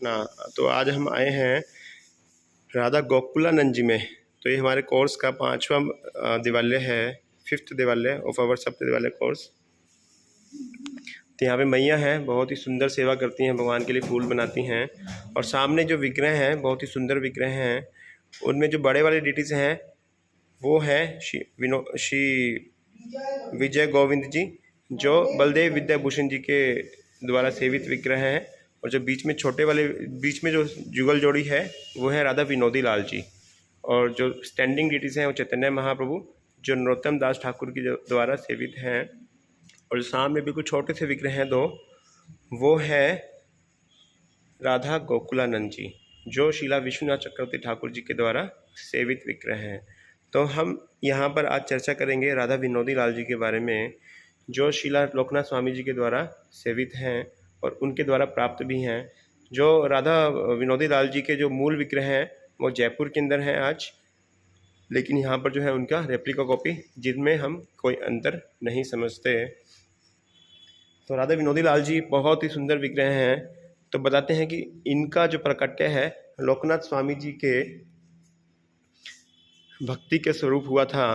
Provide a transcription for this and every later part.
ना। तो आज हम आए हैं राधा गोकुलानंद जी में। तो ये हमारे कोर्स का 5वां दिवालय है, 5th दिवालय ऑफ आवर सप्त दिवालय कोर्स। तो यहाँ पे मैया हैं, बहुत ही सुंदर सेवा करती हैं, भगवान के लिए फूल बनाती हैं। और सामने जो विग्रह हैं बहुत ही सुंदर विग्रह हैं। उनमें जो बड़े वाले डिटीज हैं वो हैं श्री विजय गोविंद जी, जो बलदेव विद्याभूषण जी के द्वारा सेवित विग्रह हैं। और जो बीच में छोटे वाले बीच में जो जुगल जोड़ी है वो है राधा विनोदी लाल जी। और जो स्टैंडिंग डिटीज हैं वो चैतन्य महाप्रभु, जो नरोत्तम दास ठाकुर की द्वारा सेवित हैं। और जो सामने बिल्कुल छोटे से विग्रह हैं दो, वो है राधा गोकुलानंद जी, जो शिला विश्वनाथ चक्रवर्ती ठाकुर जी के द्वारा सेवित विग्रह हैं। तो हम यहाँ पर आज चर्चा करेंगे राधा विनोदी लाल जी के बारे में, जो शिला लोकनाथ स्वामी जी के द्वारा सेवित हैं और उनके द्वारा प्राप्त भी हैं। जो राधा विनोदी लाल जी के जो मूल विग्रह हैं वो जयपुर के अंदर हैं आज, लेकिन यहाँ पर जो है उनका रेप्लिका कॉपी, जिनमें हम कोई अंतर नहीं समझते। तो राधा विनोदी लाल जी बहुत ही सुंदर विग्रह हैं। तो बताते हैं कि इनका जो प्रकट्य है लोकनाथ स्वामी जी के भक्ति के स्वरूप हुआ था।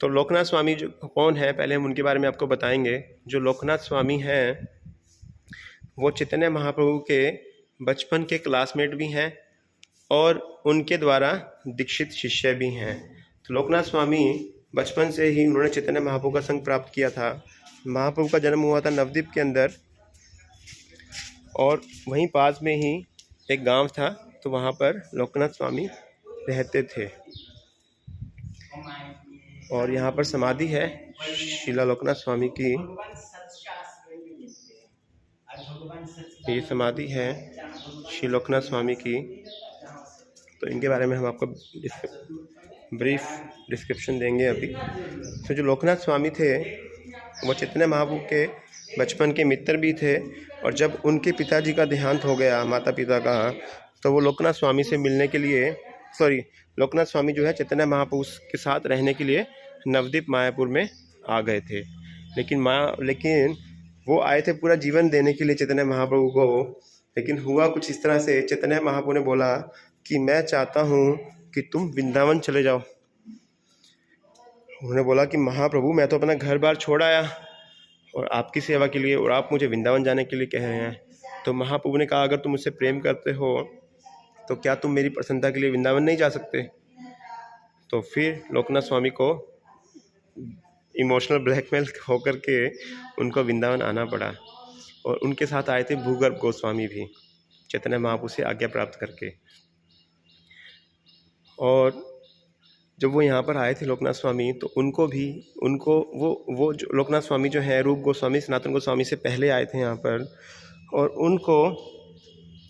तो लोकनाथ स्वामी जो कौन है, पहले हम उनके बारे में आपको बताएंगे। जो लोकनाथ स्वामी हैं वो चैतन्य महाप्रभु के बचपन के क्लासमेट भी हैं और उनके द्वारा दीक्षित शिष्य भी हैं। तो लोकनाथ स्वामी बचपन से ही उन्होंने चैतन्य महाप्रभु का संग प्राप्त किया था। महाप्रभु का जन्म हुआ था नवद्वीप के अंदर, और वहीं पास में ही एक गांव था, तो वहाँ पर लोकनाथ स्वामी रहते थे। और यहाँ पर समाधि है शिला लोकनाथ स्वामी की। ये समाधि है श्री लोकनाथ स्वामी की। तो इनके बारे में हम आपको ब्रीफ डिस्क्रिप्शन देंगे अभी। तो जो लोकनाथ स्वामी थे वो चैतन्य महाप्रभु के बचपन के मित्र भी थे। और जब उनके पिताजी का देहांत हो गया, माता पिता का, तो वो लोकनाथ स्वामी से मिलने के लिए लोकनाथ स्वामी जो है चैतन्य महाप्रभु के साथ रहने के लिए नवद्वीप मायापुर में आ गए थे। लेकिन वो आए थे पूरा जीवन देने के लिए चैतन्य महाप्रभु को। लेकिन हुआ कुछ इस तरह से, चैतन्य महाप्रभु ने बोला कि मैं चाहता हूँ कि तुम वृंदावन चले जाओ। उन्होंने बोला कि महाप्रभु मैं तो अपना घर बार छोड़ आया और आपकी सेवा के लिए, और आप मुझे वृंदावन जाने के लिए कह रहे हैं। तो महाप्रभु ने कहा अगर तुम मुझसे प्रेम करते हो तो क्या तुम मेरी प्रसन्नता के लिए वृंदावन नहीं जा सकते। तो फिर लोकनाथ स्वामी को इमोशनल ब्लैकमेल होकर के उनको वृंदावन आना पड़ा। और उनके साथ आए थे भूगर्भ गोस्वामी भी, चैतन्य महाप्रभु से आज्ञा प्राप्त करके। और जब वो यहाँ पर आए थे लोकनाथ स्वामी, तो उनको वो जो लोकनाथ स्वामी जो है रूप गोस्वामी सनातन गोस्वामी से पहले आए थे यहाँ पर। और उनको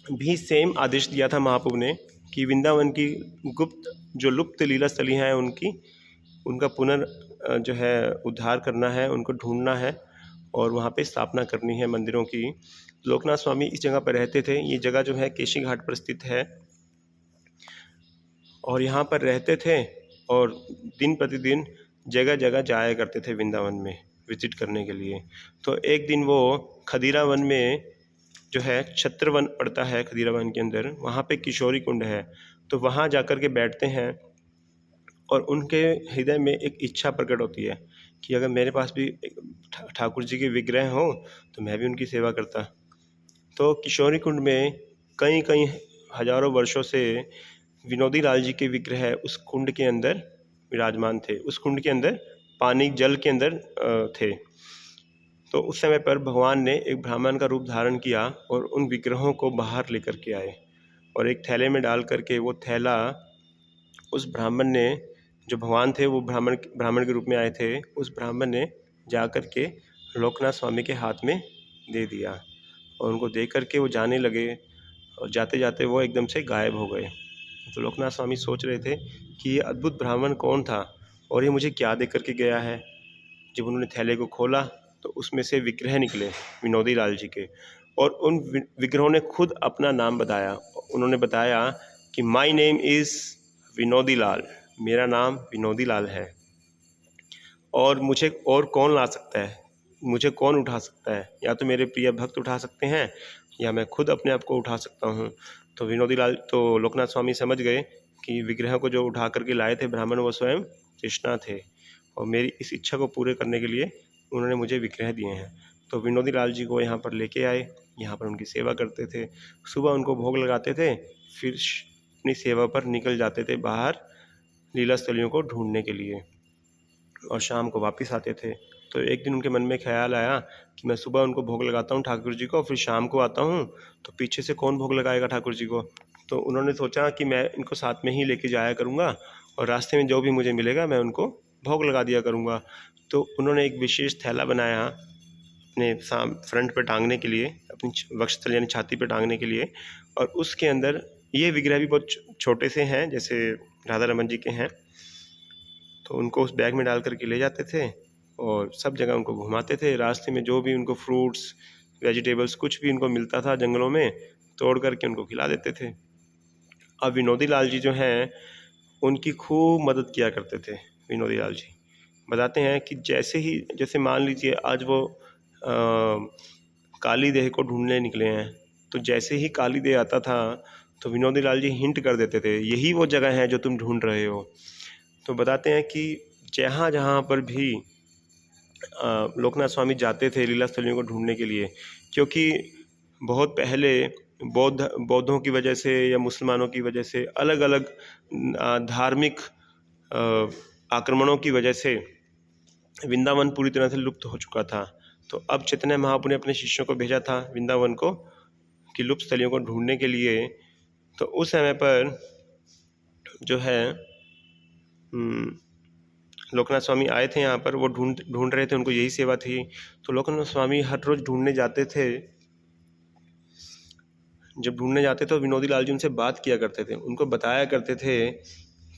भी सेम आदेश दिया था महाप्रभु ने कि वृंदावन की गुप्त जो लुप्त लीला स्थली हैं उनका जो है उद्धार करना है, उनको ढूंढना है और वहाँ पे स्थापना करनी है मंदिरों की। लोकनाथ स्वामी इस जगह पर रहते थे। ये जगह जो है केशी घाट पर स्थित है और यहाँ पर रहते थे और दिन प्रतिदिन जगह जगह जाया करते थे वृंदावन में विजिट करने के लिए। तो एक दिन वो खदीरा वन में जो है छत्रवन पड़ता है, खदीरा वन के अंदर वहाँ पे किशोरी कुंड है, तो वहाँ जाकर के बैठते हैं और उनके हृदय में एक इच्छा प्रकट होती है कि अगर मेरे पास भी ठाकुर जी के विग्रह हो तो मैं भी उनकी सेवा करता। तो किशोरी कुंड में कई कई हजारों वर्षों से विनोदी लाल जी के विग्रह उस कुंड के अंदर विराजमान थे। उस कुंड के अंदर पानी जल के अंदर थे। तो उस समय पर भगवान ने एक ब्राह्मण का रूप धारण किया और उन विग्रहों को बाहर लेकर के आए और एक थैले में डाल करके वो थैला उस ब्राह्मण ने, जो भगवान थे वो ब्राह्मण के रूप में आए थे, उस ब्राह्मण ने जा कर के लोकनाथ स्वामी के हाथ में दे दिया और उनको दे करके वो जाने लगे और जाते जाते वो एकदम से गायब हो गए। तो लोकनाथ स्वामी सोच रहे थे कि ये अद्भुत ब्राह्मण कौन था और ये मुझे क्या दे करके गया है। जब उन्होंने थैले को खोला तो उसमें से विग्रह निकले विनोदी लाल जी के, और उन विग्रहों ने खुद अपना नाम बताया। उन्होंने बताया कि माय नेम इज़ विनोदी लाल, मेरा नाम विनोदी लाल है और मुझे और कौन ला सकता है, मुझे कौन उठा सकता है, या तो मेरे प्रिय भक्त उठा सकते हैं या मैं खुद अपने आप को उठा सकता हूँ। तो लोकनाथ स्वामी समझ गए कि विग्रह को जो उठा करके लाए थे ब्राह्मण वो स्वयं कृष्णा थे, और मेरी इस इच्छा को पूरे करने के लिए उन्होंने मुझे विग्रह दिए हैं। तो विनोदी लाल जी को यहाँ पर लेके आए, यहाँ पर उनकी सेवा करते थे, सुबह उनको भोग लगाते थे, फिर अपनी सेवा पर निकल जाते थे बाहर लीला स्थलियों को ढूंढने के लिए, और शाम को वापस आते थे। तो एक दिन उनके मन में ख्याल आया कि मैं सुबह उनको भोग लगाता हूँ ठाकुर जी को, फिर शाम को आता हूँ तो पीछे से कौन भोग लगाएगा ठाकुर जी को। तो उन्होंने सोचा कि मैं इनको साथ में ही लेके जाया करूँगा, और रास्ते में जो भी मुझे मिलेगा मैं उनको भोग लगा दिया करूँगा। तो उन्होंने एक विशेष थैला बनाया अपने फ्रंट पे टांगने के लिए, अपनी वक्षस्थल यानी छाती पे टांगने के लिए, और उसके अंदर ये विग्रह भी बहुत छोटे से हैं, जैसे राधा रमन जी के हैं। तो उनको उस बैग में डाल करके ले जाते थे और सब जगह उनको घुमाते थे। रास्ते में जो भी उनको फ्रूट्स, वेजिटेबल्स कुछ भी उनको मिलता था जंगलों में, तोड़ करके उनको खिला देते थे। अब विनोदी लाल जी जो हैं उनकी खूब मदद किया करते थे। विनोदी लाल जी बताते हैं कि जैसे मान लीजिए आज वो काली देह को ढूंढने निकले हैं, तो जैसे ही काली देह आता था तो विनोदी लाल जी हिंट कर देते थे, यही वो जगह है जो तुम ढूंढ रहे हो। तो बताते हैं कि जहाँ जहाँ पर भी लोकनाथ स्वामी जाते थे लीला स्थलियों को ढूंढने के लिए, क्योंकि बहुत पहले बौद्धों की वजह से या मुसलमानों की वजह से अलग अलग धार्मिक आक्रमणों की वजह से वृंदावन पूरी तरह से लुप्त हो चुका था। तो अब चैतन्य महाप्रभु ने अपने शिष्यों को भेजा था वृंदावन को कि लुप्त स्थलियों को ढूंढने के लिए। तो उस समय पर जो है लोकनाथ स्वामी आए थे यहाँ पर, वो ढूंढ रहे थे, उनको यही सेवा थी। तो लोकनाथ स्वामी हर रोज़ ढूंढने जाते थे। जब ढूंढने जाते तो विनोदी लाल जी उनसे बात किया करते थे, उनको बताया करते थे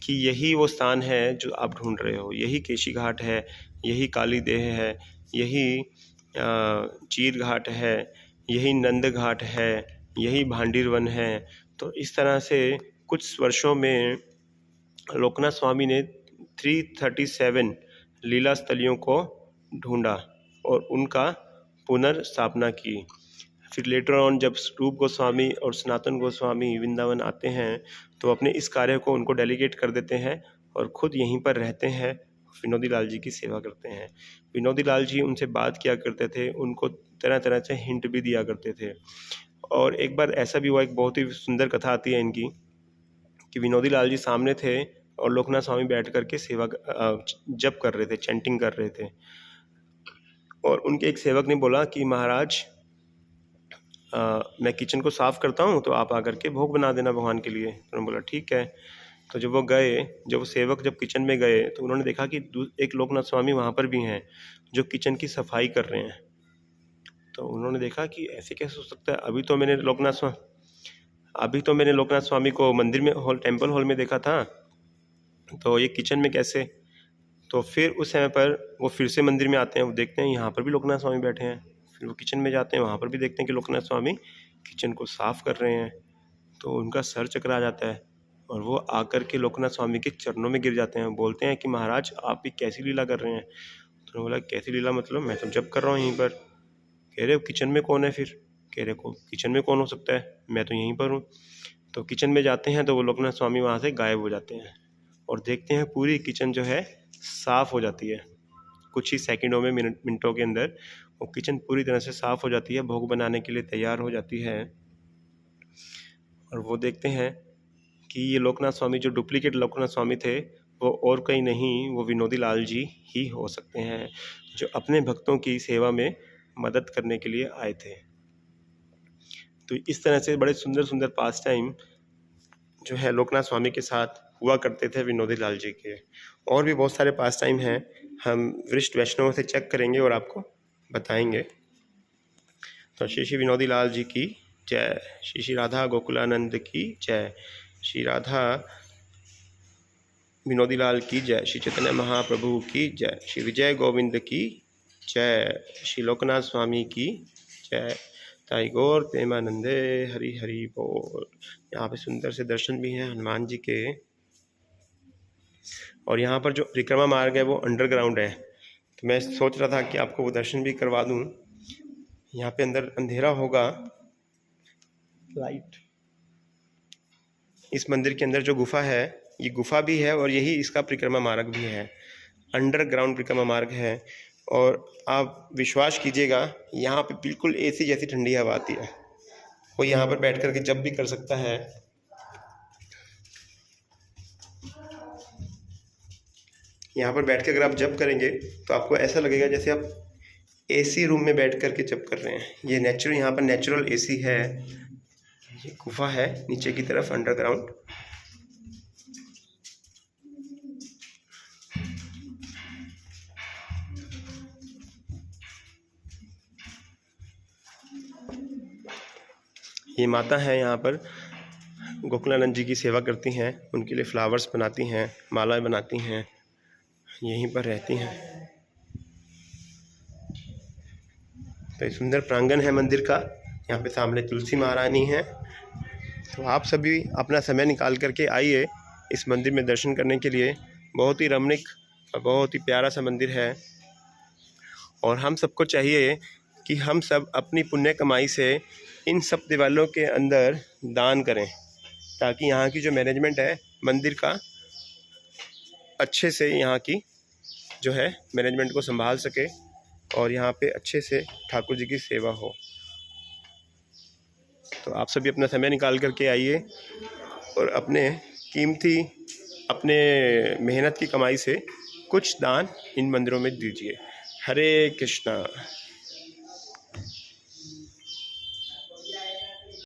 कि यही वो स्थान है जो आप ढूंढ रहे हो, यही केशी घाट है, यही काली देह है, यही चीर घाट है, यही नंद घाट है, यही भांडीर वन है। तो इस तरह से कुछ वर्षों में लोकनाथ स्वामी ने 337 लीला स्थलियों को ढूंढा और उनका पुनर्स्थापना की। फिर लेटर ऑन जब रूप गोस्वामी और सनातन गोस्वामी वृंदावन आते हैं तो अपने इस कार्य को उनको डेलीगेट कर देते हैं और ख़ुद यहीं पर रहते हैं, विनोदी लाल जी की सेवा करते हैं। विनोदी लाल जी उनसे बात किया करते थे, उनको तरह तरह से हिंट भी दिया करते थे। और एक बार ऐसा भी हुआ, एक बहुत ही सुंदर कथा आती है इनकी, कि विनोदी लाल जी सामने थे और लोकनाथ स्वामी बैठ करके सेवा जप कर रहे थे, चैंटिंग कर रहे थे। और उनके एक सेवक ने बोला कि महाराज मैं किचन को साफ़ करता हूँ तो आप आकर के भोग बना देना भगवान के लिए। तो उन्होंने बोला ठीक है। तो जब वो सेवक जब किचन में गए तो उन्होंने देखा कि एक लोकनाथ स्वामी वहाँ पर भी हैं जो किचन की सफाई कर रहे हैं। तो उन्होंने देखा कि ऐसे कैसे हो सकता है, अभी तो मैंने लोकनाथ स्वामी को मंदिर में टेम्पल हॉल में देखा था, तो ये किचन में कैसे। तो फिर उस समय पर वो फिर से मंदिर में आते हैं, वो देखते हैं यहाँ पर भी लोकनाथ स्वामी बैठे हैं। फिर वो किचन में जाते हैं, वहाँ पर भी देखते हैं कि लोकनाथ स्वामी किचन को साफ़ कर रहे हैं। तो उनका सर चकरा जाता है और वो आकर के लोकनाथ स्वामी के चरणों में गिर जाते हैं, बोलते हैं कि महाराज आप भी कैसी लीला कर रहे हैं। तो उन्होंने बोला कैसी लीला मतलब, मैं तो जप कर रहा हूँ यहीं पर। कह रहे किचन में कौन है फिर, कह रहे को किचन में कौन हो सकता है, मैं तो यहीं पर हूँ। तो किचन में जाते हैं तो वो लोकनाथ स्वामी वहाँ से गायब हो जाते हैं और देखते हैं पूरी किचन जो है साफ़ हो जाती है। कुछ ही सेकंडों में, मिनटों के अंदर वो किचन पूरी तरह से साफ़ हो जाती है, भोग बनाने के लिए तैयार हो जाती है। और वो देखते हैं कि ये लोकनाथ स्वामी जो डुप्लीकेट लोकनाथ स्वामी थे वो और कहीं नहीं, वो विनोदी लाल जी ही हो सकते हैं जो अपने भक्तों की सेवा में मदद करने के लिए आए थे। तो इस तरह से बड़े सुंदर सुंदर पास टाइम जो है लोकनाथ स्वामी के साथ हुआ करते थे विनोदी लाल जी के। और भी बहुत सारे पास टाइम हैं, हम वरिष्ठ वैष्णवों से चेक करेंगे और आपको बताएंगे। तो श्री श्री विनोदी लाल जी की जय, श्री श्री राधा गोकुलानंद की जय, श्री राधा विनोदी लाल की जय, श्री चैतन्य महाप्रभु की जय, श्री विजय गोविंद की जय, श्री लोकनाथ स्वामी की जय। ताई गौर प्रेमानंदे हरि हरि बोल। यहाँ पे सुंदर से दर्शन भी हैं हनुमान जी के। और यहाँ पर जो परिक्रमा मार्ग है वो अंडरग्राउंड है, तो मैं सोच रहा था कि आपको वो दर्शन भी करवा दूँ। यहाँ पे अंदर अंधेरा होगा लाइट। इस मंदिर के अंदर जो गुफा है, ये गुफा भी है और यही इसका परिक्रमा मार्ग भी है, अंडरग्राउंड परिक्रमा मार्ग है। और आप विश्वास कीजिएगा, यहाँ पे बिल्कुल एसी जैसी ठंडी हवा आती है। कोई यहाँ पर बैठ करके जब भी कर सकता है। यहाँ पर बैठ के अगर आप जप करेंगे तो आपको ऐसा लगेगा जैसे आप एसी रूम में बैठ करके जप कर रहे हैं। ये नेचुरल, यहाँ पर नेचुरल एसी है। ये गुफा है नीचे की तरफ अंडरग्राउंड। ये माता है यहाँ पर, गोकुलानंद जी की सेवा करती हैं, उनके लिए फ्लावर्स बनाती हैं, मालाएं बनाती हैं, यहीं पर रहती हैं। तो ये सुंदर प्रांगण है मंदिर का। यहाँ पे सामने तुलसी महारानी है। तो आप सभी अपना समय निकाल करके आइए इस मंदिर में दर्शन करने के लिए। बहुत ही रमणीक और बहुत ही प्यारा सा मंदिर है। और हम सबको चाहिए कि हम सब अपनी पुण्य कमाई से इन सब दिवालों के अंदर दान करें, ताकि यहाँ की जो मैनेजमेंट है मंदिर का अच्छे से यहाँ की जो है मैनेजमेंट को संभाल सके और यहाँ पे अच्छे से ठाकुर जी की सेवा हो। तो आप सभी अपना समय निकाल करके आइए और अपने कीमती, अपने मेहनत की कमाई से कुछ दान इन मंदिरों में दीजिए। हरे कृष्णा।